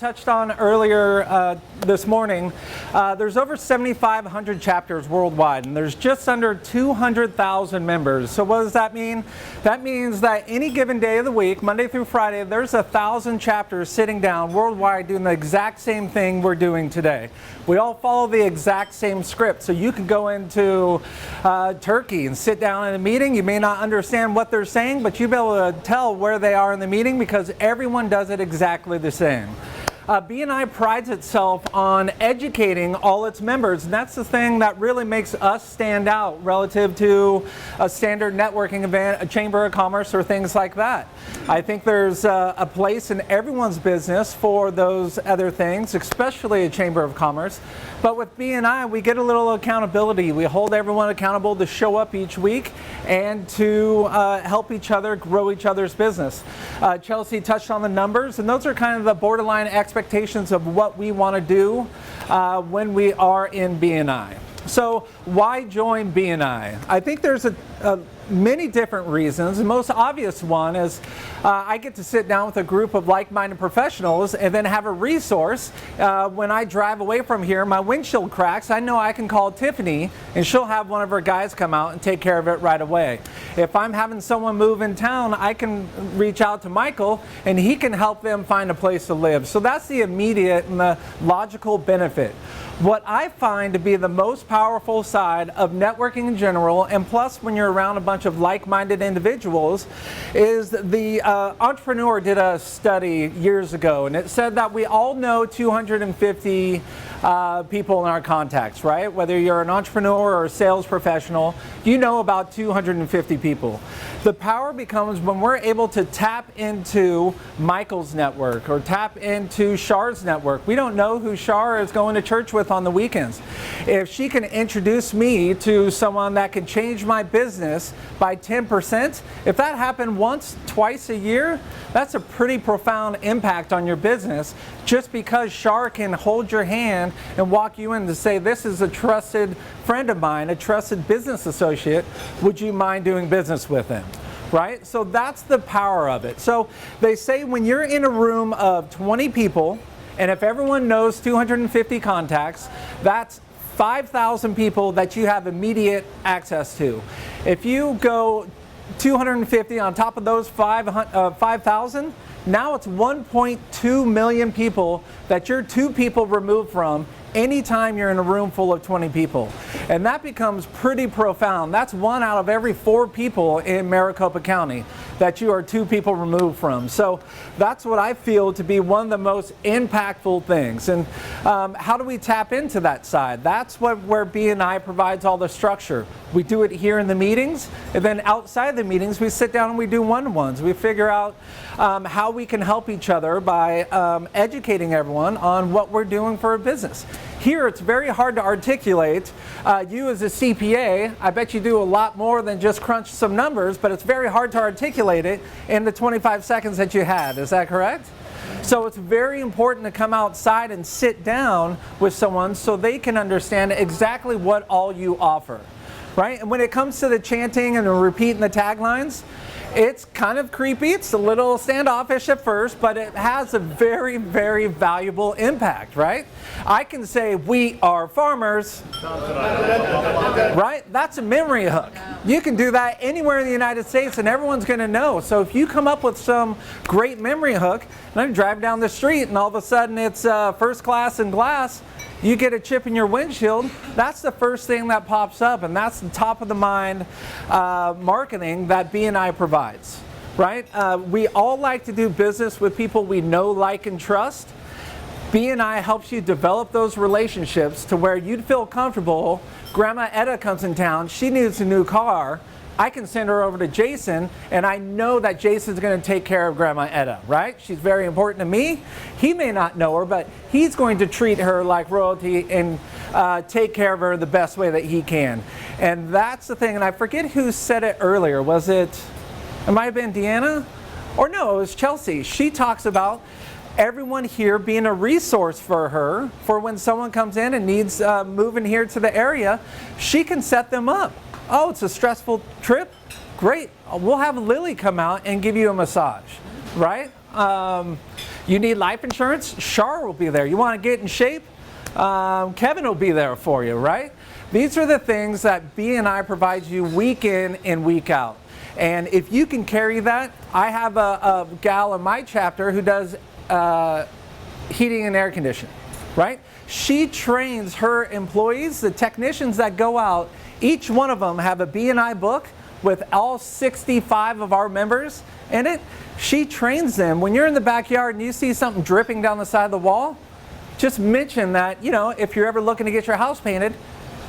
touched on earlier this morning, there's over 7,500 chapters worldwide, and there's just under 200,000 members. So what does that mean? That means that any given day of the week, Monday through Friday, there's 1,000 chapters sitting down worldwide doing the exact same thing we're doing today. We all follow the exact same script. So you can go into Turkey and sit down in a meeting. You may not understand what they're saying, but you'll be able to tell where they are in the meeting because everyone does it exactly the same. BNI prides itself on educating all its members, and that's the thing that really makes us stand out relative to a standard networking event, a chamber of commerce, or things like that. I think there's a place in everyone's business for those other things, especially a chamber of commerce. But with BNI, we get a little accountability. We hold everyone accountable to show up each week and to help each other grow each other's business. Chelsea touched on the numbers, and those are kind of the borderline expectations of what we want to do when we are in BNI. So why join BNI? I think there's many different reasons. The most obvious one is I get to sit down with a group of like-minded professionals and then have a resource. When I drive away from here, my windshield cracks, I know I can call Tiffany and she'll have one of her guys come out and take care of it right away. If I'm having someone move in town, I can reach out to Michael and he can help them find a place to live. So that's the immediate and the logical benefit. What I find to be the most powerful side of networking in general, and plus when you're around a bunch of like-minded individuals, is the entrepreneur did a study years ago, and it said that we all know 250 people in our contacts, right? Whether you're an entrepreneur or a sales professional, you know about 250 people. The power becomes when we're able to tap into Michael's network or tap into Char's network. We don't know who Char is going to church with on the weekends. If she can introduce me to someone that can change my business by 10%, if that happened once, twice a year, that's a pretty profound impact on your business just because Char can hold your hand and walk you in to say, this is a trusted friend of mine, a trusted business associate. Would you mind doing business with him? Right? So that's the power of it. So they say when you're in a room of 20 people, and if everyone knows 250 contacts, that's 5,000 people that you have immediate access to. If you go 250 on top of those 5,000, now it's 1.2 million people that you're 2 people removed from anytime you're in a room full of 20 people. And that becomes pretty profound. That's 1 out of every 4 people in Maricopa County that you are 2 people removed from. So that's what I feel to be one of the most impactful things. And how do we tap into that side? That's where BNI provides all the structure. We do it here in the meetings, and then outside the meetings we sit down and we do one-on-ones. We figure out how we can help each other by educating everyone on what we're doing for a business. Here it's very hard to articulate. You as a CPA, I bet you do a lot more than just crunch some numbers, but it's very hard to articulate it in the 25 seconds that you had. Is that correct? So it's very important to come outside and sit down with someone so they can understand exactly what all you offer. Right? And when it comes to the chanting and the repeating the taglines, it's kind of creepy. It's a little standoffish at first, but it has a very, very valuable impact, right? I can say, we are farmers, right? That's a memory hook. You can do that anywhere in the United States and everyone's going to know. So if you come up with some great memory hook, and I drive down the street and all of a sudden it's first class in glass, you get a chip in your windshield, that's the first thing that pops up, and that's the top of the mind marketing that BNI provides, right? We all like to do business with people we know, like, and trust. BNI helps you develop those relationships to where you'd feel comfortable. Grandma Etta comes in town, she needs a new car. I can send her over to Jason, and I know that Jason's going to take care of Grandma Etta, right? She's very important to me. He may not know her, but he's going to treat her like royalty and take care of her the best way that he can. And that's the thing, and I forget who said it earlier. Was it might have been Deanna? Or no, it was Chelsea. She talks about everyone here being a resource for her for when someone comes in and needs moving here to the area. She can set them up. Oh, it's a stressful trip? Great. We'll have Lily come out and give you a massage, right? You need life insurance? Shar will be there. You want to get in shape? Kevin will be there for you, right? These are the things that BNI provides you week in and week out. And if you can carry that, I have a gal in my chapter who does heating and air conditioning, right? She trains her employees, the technicians that go out, each one of them have a BNI book with all 65 of our members in it. She trains them. When you're in the backyard and you see something dripping down the side of the wall, just mention that, you know, if you're ever looking to get your house painted,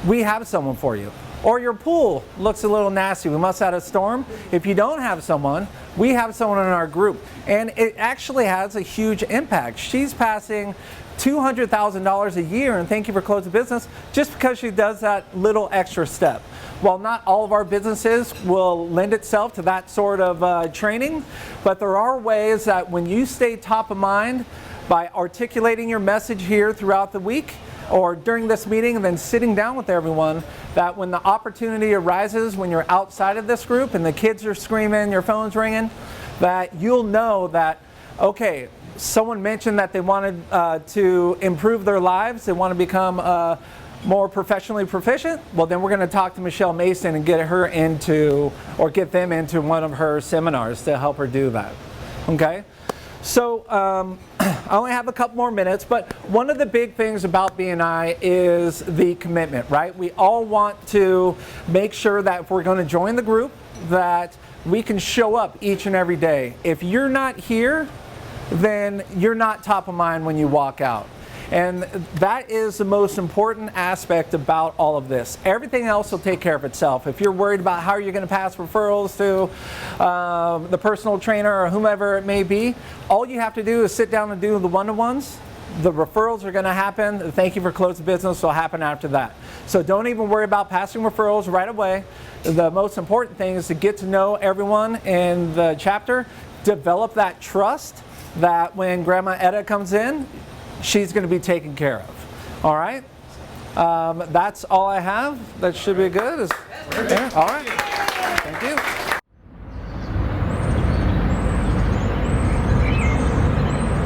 we have someone for you. Or your pool looks a little nasty, we must have had a storm. If you don't have someone, we have someone in our group. And it actually has a huge impact. She's passing $200,000 a year, and thank you for closing business, just because she does that little extra step. While not all of our businesses will lend itself to that sort of training, but there are ways that when you stay top of mind by articulating your message here throughout the week, or during this meeting and then sitting down with everyone, that when the opportunity arises, when you're outside of this group and the kids are screaming, your phone's ringing, that you'll know that, okay, someone mentioned that they wanted to improve their lives, they want to become more professionally proficient. Well, then we're going to talk to Michelle Mason and get her into, or get them into one of her seminars to help her do that. Okay? So I only have a couple more minutes, but one of the big things about BNI is the commitment, right? We all want to make sure that if we're going to join the group, that we can show up each and every day. If you're not here, then you're not top of mind when you walk out. And that is the most important aspect about all of this. Everything else will take care of itself. If you're worried about how you're going to pass referrals to the personal trainer or whomever it may be, all you have to do is sit down and do the one-to-ones. The referrals are going to happen. The thank you for closing business will happen after that. So don't even worry about passing referrals right away. The most important thing is to get to know everyone in the chapter, develop that trust that when Grandma Etta comes in, she's going to be taken care of. All right? That's all I have. That should be good. All right. Thank you.